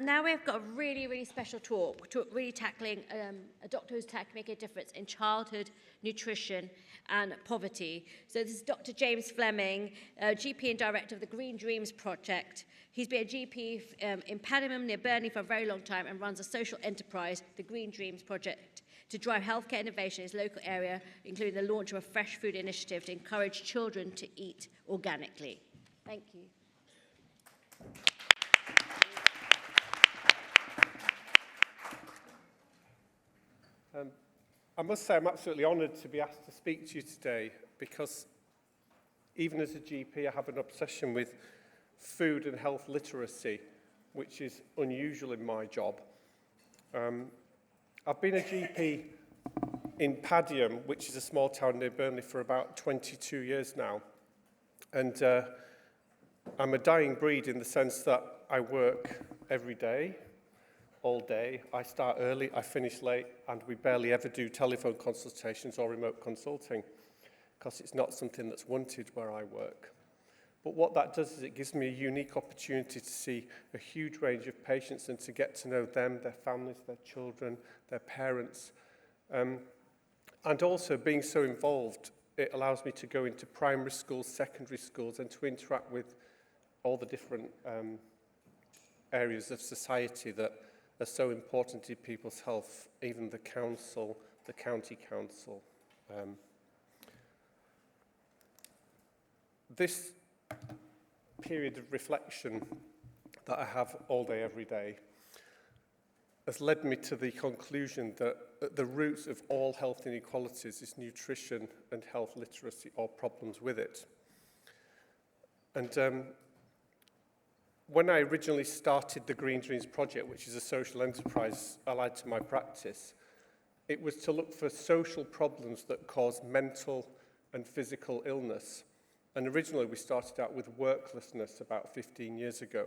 Now we've got a really, really special talk really tackling a doctor who's making a difference in childhood nutrition and poverty. So this is Dr. James Fleming, GP and director of the Green Dreams Project. He's been a GP in Paddingham near Burnley for a very long time and runs a social enterprise, the Green Dreams Project, to drive healthcare innovation in his local area, including the launch of a fresh food initiative to encourage children to eat organically. Thank you. I must say I'm absolutely honoured to be asked to speak to you today because even as a GP I have an obsession with food and health literacy, which is unusual in my job. I've been a GP in Paddingham, which is a small town near Burnley, for about 22 years now. And I'm a dying breed in the sense that I work every day, all day. I start early, I finish late, and we barely ever do telephone consultations or remote consulting because it's not something that's wanted where I work. But what that does is it gives me a unique opportunity to see a huge range of patients and to get to know them, their families, their children, their parents. And also being so involved, it allows me to go into primary schools, secondary schools, and to interact with all the different areas of society that are so important to people's health, even the council, the county council. This period of reflection that I have all day, every day, has led me to the conclusion that at the roots of all health inequalities is nutrition and health literacy, or problems with it. And when I originally started the Green Dreams Project, which is a social enterprise allied to my practice, it was to look for social problems that cause mental and physical illness. And originally we started out with worklessness about 15 years ago.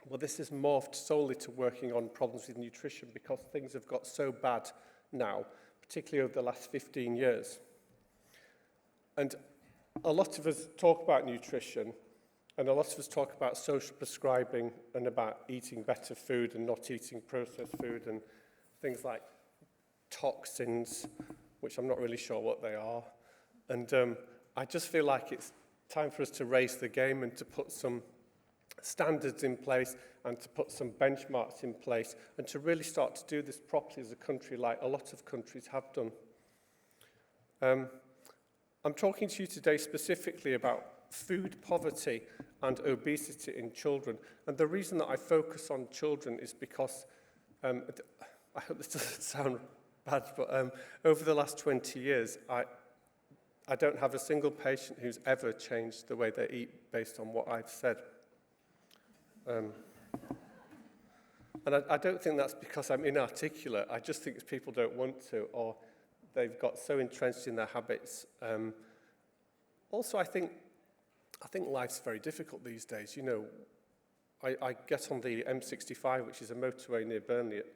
Well, this has morphed solely to working on problems with nutrition because things have got so bad now, particularly over the last 15 years. And a lot of us talk about nutrition, and a lot of us talk about social prescribing and about eating better food and not eating processed food and things like toxins, which I'm not really sure what they are. And I just feel like it's time for us to raise the game and to put some standards in place and to put some benchmarks in place and to really start to do this properly as a country like a lot of countries have done. I'm talking to you today specifically about food poverty and obesity in children. And the reason that I focus on children is because, I hope this doesn't sound bad, but over the last 20 years, I don't have a single patient who's ever changed the way they eat based on what I've said. And I don't think that's because I'm inarticulate. I just think it's people don't want to, or they've got so entrenched in their habits. Also, I think life's very difficult these days. You know, I get on the M65, which is a motorway near Burnley, at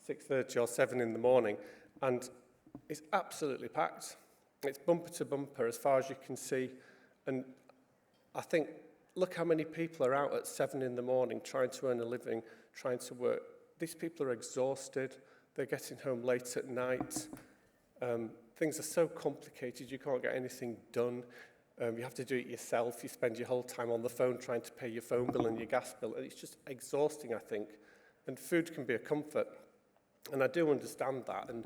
6:30 or 7 in the morning, and it's absolutely packed. It's bumper to bumper as far as you can see. And I think, look how many people are out at 7 in the morning trying to earn a living, trying to work. These people are exhausted. They're getting home late at night. Things are so complicated, you can't get anything done. You have to do it yourself. You spend your whole time on the phone trying to pay your phone bill and your gas bill. And it's just exhausting, I think. And food can be a comfort. And I do understand that. And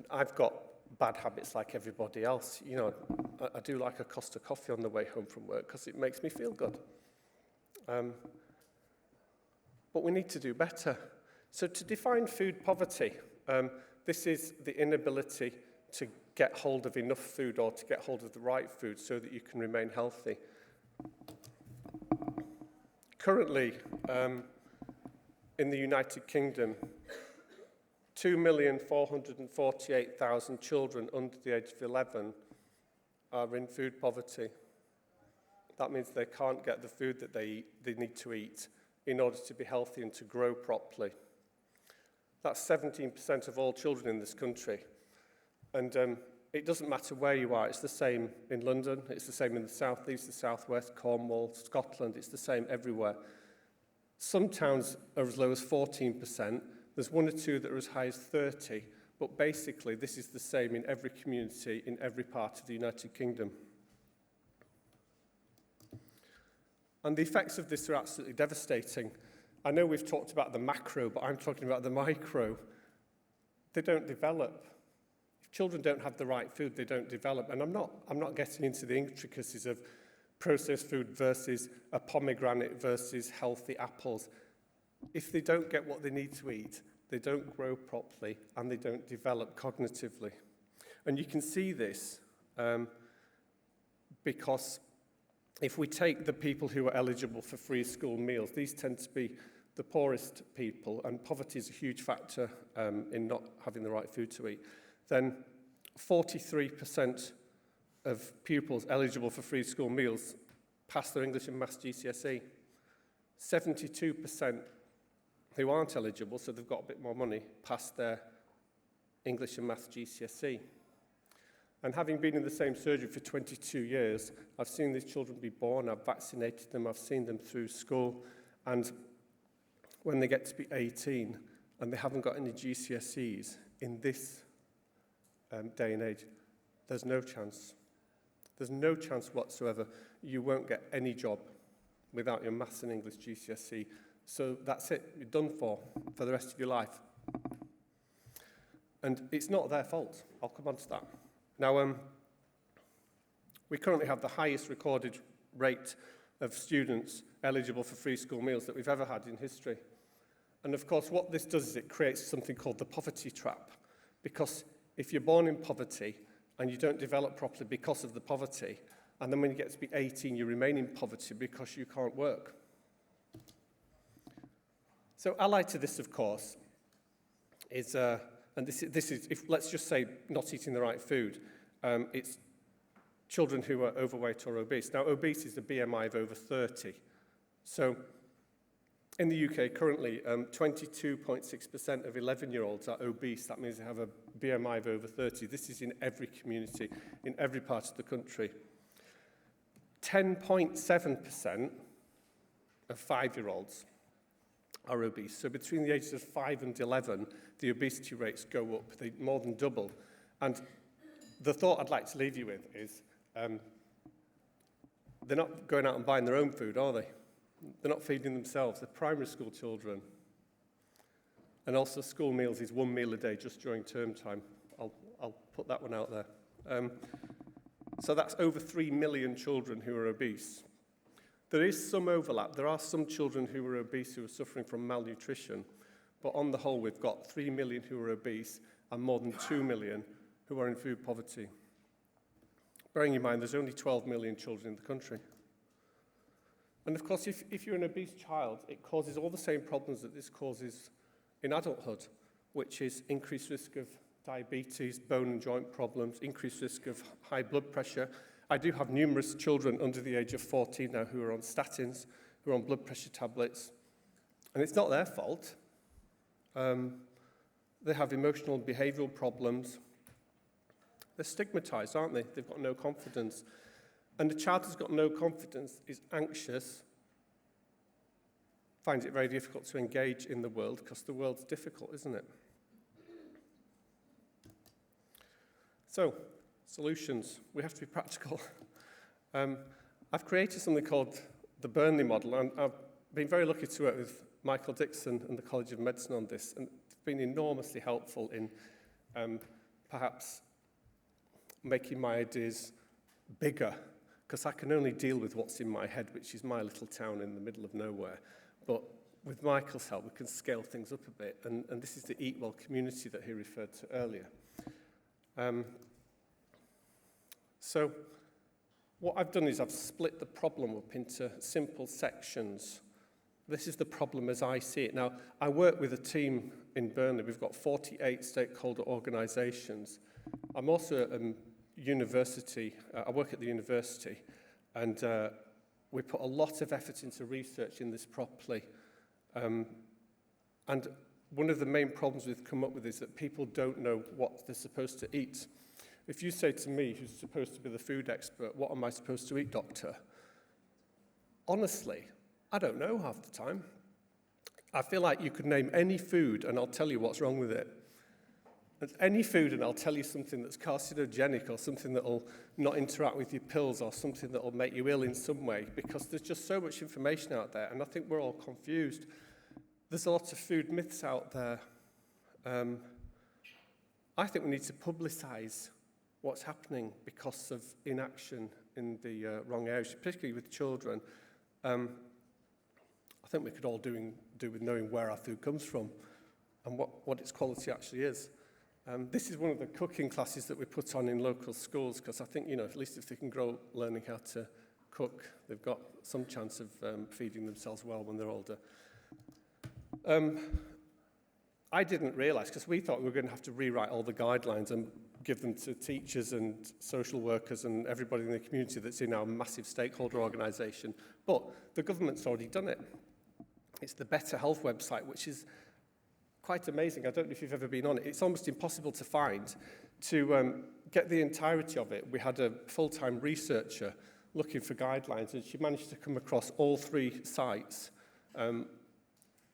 I've got bad habits like everybody else. You know, I do like a Costa coffee on the way home from work because it makes me feel good. But we need to do better. So to define food poverty, this is the inability to get hold of enough food or to get hold of the right food so that you can remain healthy. Currently, in the United Kingdom, 2,448,000 children under the age of 11 are in food poverty. That means they can't get the food that they need to eat in order to be healthy and to grow properly. That's 17% of all children in this country. And it doesn't matter where you are. It's the same in London. It's the same in the South East, the South West, Cornwall, Scotland. It's the same everywhere. Some towns are as low as 14%. There's one or two that are as high as 30%. But basically, this is the same in every community, in every part of the United Kingdom. And the effects of this are absolutely devastating. I know we've talked about the macro, but I'm talking about the micro. They don't develop. If children don't have the right food, they don't develop. And I'm not getting into the intricacies of processed food versus a pomegranate versus healthy apples. If they don't get what they need to eat, they don't grow properly and they don't develop cognitively. And you can see this because if we take the people who are eligible for free school meals, these tend to be the poorest people, and poverty is a huge factor in not having the right food to eat, then 43% of pupils eligible for free school meals pass their English and Maths GCSE. 72% who aren't eligible, so they've got a bit more money, pass their English and Maths GCSE. And having been in the same surgery for 22 years, I've seen these children be born, I've vaccinated them, I've seen them through school, and when they get to be 18 and they haven't got any GCSEs in this day and age, there's no chance. There's no chance whatsoever. You won't get any job without your Maths and English GCSE. So that's it. You're done for the rest of your life. And it's not their fault. I'll come on to that. Now, we currently have the highest recorded rate of students eligible for free school meals that we've ever had in history. And of course, what this does is it creates something called the poverty trap. Because if you're born in poverty and you don't develop properly because of the poverty, and then when you get to be 18, you remain in poverty because you can't work. So allied to this, of course, is, and this is if, let's just say, not eating the right food, it's children who are overweight or obese. Now, obese is a BMI of over 30. So in the UK, currently, 22.6% of 11-year-olds are obese. That means they have a BMI of over 30. This is in every community, in every part of the country. 10.7% of 5-year-olds are obese. So between the ages of 5 and 11, the obesity rates go up. They more than double. And the thought I'd like to leave you with is they're not going out and buying their own food, are they? They're not feeding themselves. They're primary school children. And also school meals is 1 meal a day just during term time. I'll put that one out there. So that's over 3 million children who are obese. There is some overlap. There are some children who are obese who are suffering from malnutrition. But on the whole, we've got 3 million who are obese and more than 2 million who are in food poverty. Bearing in mind, there's only 12 million children in the country. And of course, if you're an obese child, it causes all the same problems that this causes in adulthood, which is increased risk of diabetes, bone and joint problems, increased risk of high blood pressure. I do have numerous children under the age of 14 now who are on statins, who are on blood pressure tablets, and it's not their fault. They have emotional and behavioural problems. They're stigmatised, aren't they? They've got no confidence. And a child who's got no confidence is anxious, finds it very difficult to engage in the world because the world's difficult, isn't it? So, solutions. We have to be practical. I've created something called the Burnley model, and I've been very lucky to work with Michael Dixon and the College of Medicine on this, and it's been enormously helpful in perhaps making my ideas bigger, because I can only deal with what's in my head, which is my little town in the middle of nowhere. But with Michael's help, we can scale things up a bit, and this is the Eat Well community that he referred to earlier. So what I've done is I've split the problem up into simple sections. This is the problem as I see it. Now, I work with a team in Burnley. We've got 48 stakeholder organisations. I'm also at a university. I work at the university, and we put a lot of effort into researching this properly. And one of the main problems we've come up with is that people don't know what they're supposed to eat. If you say to me, who's supposed to be the food expert, what am I supposed to eat, doctor? Honestly, I don't know half the time. I feel like you could name any food and I'll tell you what's wrong with it. It's any food and I'll tell you something that's carcinogenic or something that will not interact with your pills or something that will make you ill in some way, because there's just so much information out there and I think we're all confused. There's a lot of food myths out there. I think we need to publicise what's happening because of inaction in the wrong areas, particularly with children. I think we could all do with knowing where our food comes from and what its quality actually is. This is one of the cooking classes that we put on in local schools, because I think, at least if they can grow learning how to cook, they've got some chance of feeding themselves well when they're older. I didn't realise, because we thought we were going to have to rewrite all the guidelines and give them to teachers and social workers and everybody in the community that's in our massive stakeholder organisation. But the government's already done it. It's the Better Health website, which is quite amazing. I don't know if you've ever been on it. It's almost impossible to find. To get the entirety of it, we had a full-time researcher looking for guidelines, and she managed to come across all 3 sites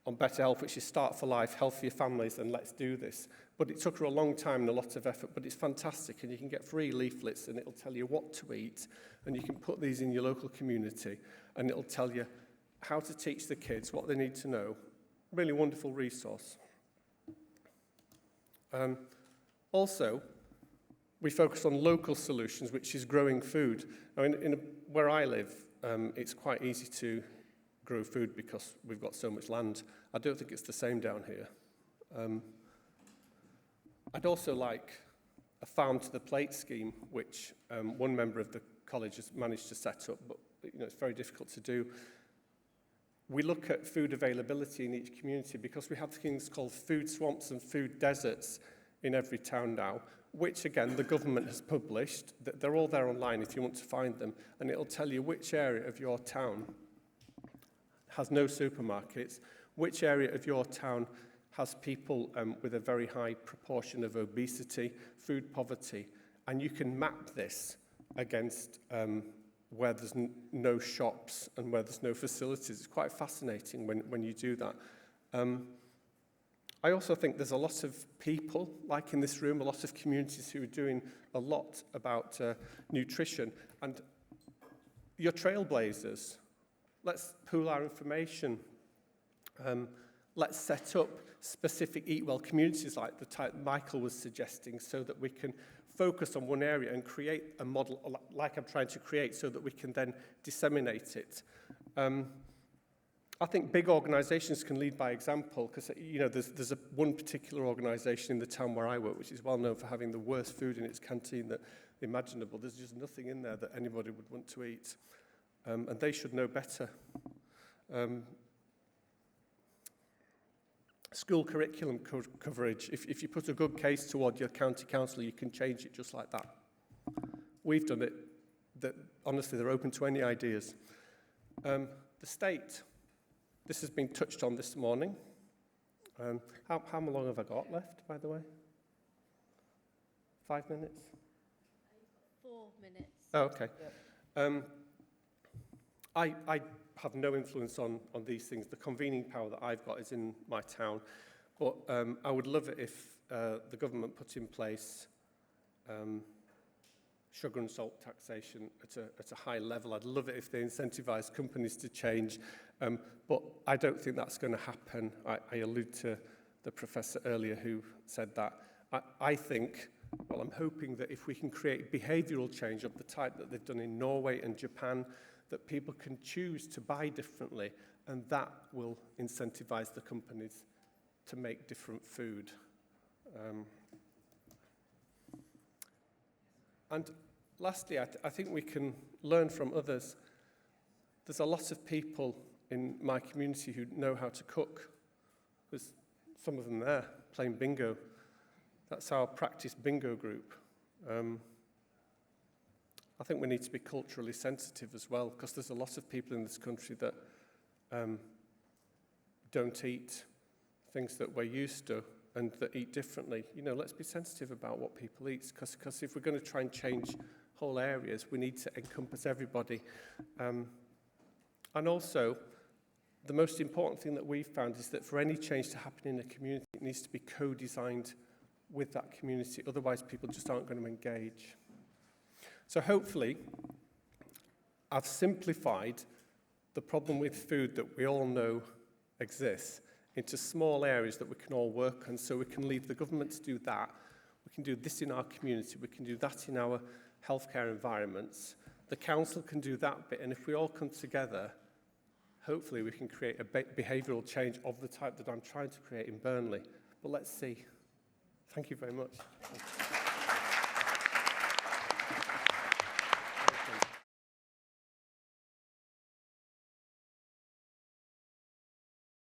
on Better Health, which is Start for Life, Healthier Families, and Let's Do This. But it took her a long time and a lot of effort, but it's fantastic, and you can get free leaflets, and it'll tell you what to eat, and you can put these in your local community, and it'll tell you how to teach the kids what they need to know. Really wonderful resource. Also, we focus on local solutions, which is growing food. Now, where I live, it's quite easy to grow food because we've got so much land. I don't think it's the same down here. I'd also like a farm to the plate scheme, which one member of the college has managed to set up, but it's very difficult to do. We look at food availability in each community because we have things called food swamps and food deserts in every town now, which again the government has published. They're all there online if you want to find them, and it'll tell you which area of your town has no supermarkets, which area of your town has people with a very high proportion of obesity, food poverty, and you can map this against where there's no shops and where there's no facilities. It's quite fascinating when you do that. I also think there's a lot of people, like in this room, a lot of communities who are doing a lot about nutrition. And you're trailblazers. Let's pool our information. Let's set up specific Eat Well communities like the type Michael was suggesting, so that we can focus on one area and create a model like I'm trying to create, so that we can then disseminate it. I think big organisations can lead by example, because there's one particular organisation in the town where I work which is well known for having the worst food in its canteen that imaginable. There's just nothing in there that anybody would want to eat, and they should know better. School curriculum coverage. If you put a good case toward your county councillor, you can change it just like that. We've done it. Honestly, they're open to any ideas. The state. This has been touched on this morning. How long have I got left, by the way? 5 minutes? 4 minutes. Oh, okay. Yep. I have no influence on these things. The convening power that I've got is in my town. But I would love it if the government put in place sugar and salt taxation at a high level. I'd love it if they incentivise companies to change. But I don't think that's going to happen. I allude to the professor earlier who said that. I think, well, I'm hoping that if we can create behavioural change of the type that they've done in Norway and Japan, that people can choose to buy differently, and that will incentivise the companies to make different food. And lastly, I think we can learn from others. There's a lot of people in my community who know how to cook. There's some of them there playing bingo. That's our practice bingo group. I think we need to be culturally sensitive as well, because there's a lot of people in this country that don't eat things that we're used to and that eat differently. Let's be sensitive about what people eat, because if we're going to try and change whole areas, we need to encompass everybody. And also, the most important thing that we've found is that for any change to happen in a community, it needs to be co-designed with that community. Otherwise, people just aren't going to engage. So hopefully, I've simplified the problem with food that we all know exists into small areas that we can all work on, so we can leave the government to do that. We can do this in our community. We can do that in our healthcare environments. The council can do that bit, and if we all come together, hopefully we can create a behavioural change of the type that I'm trying to create in Burnley. But let's see. Thank you very much.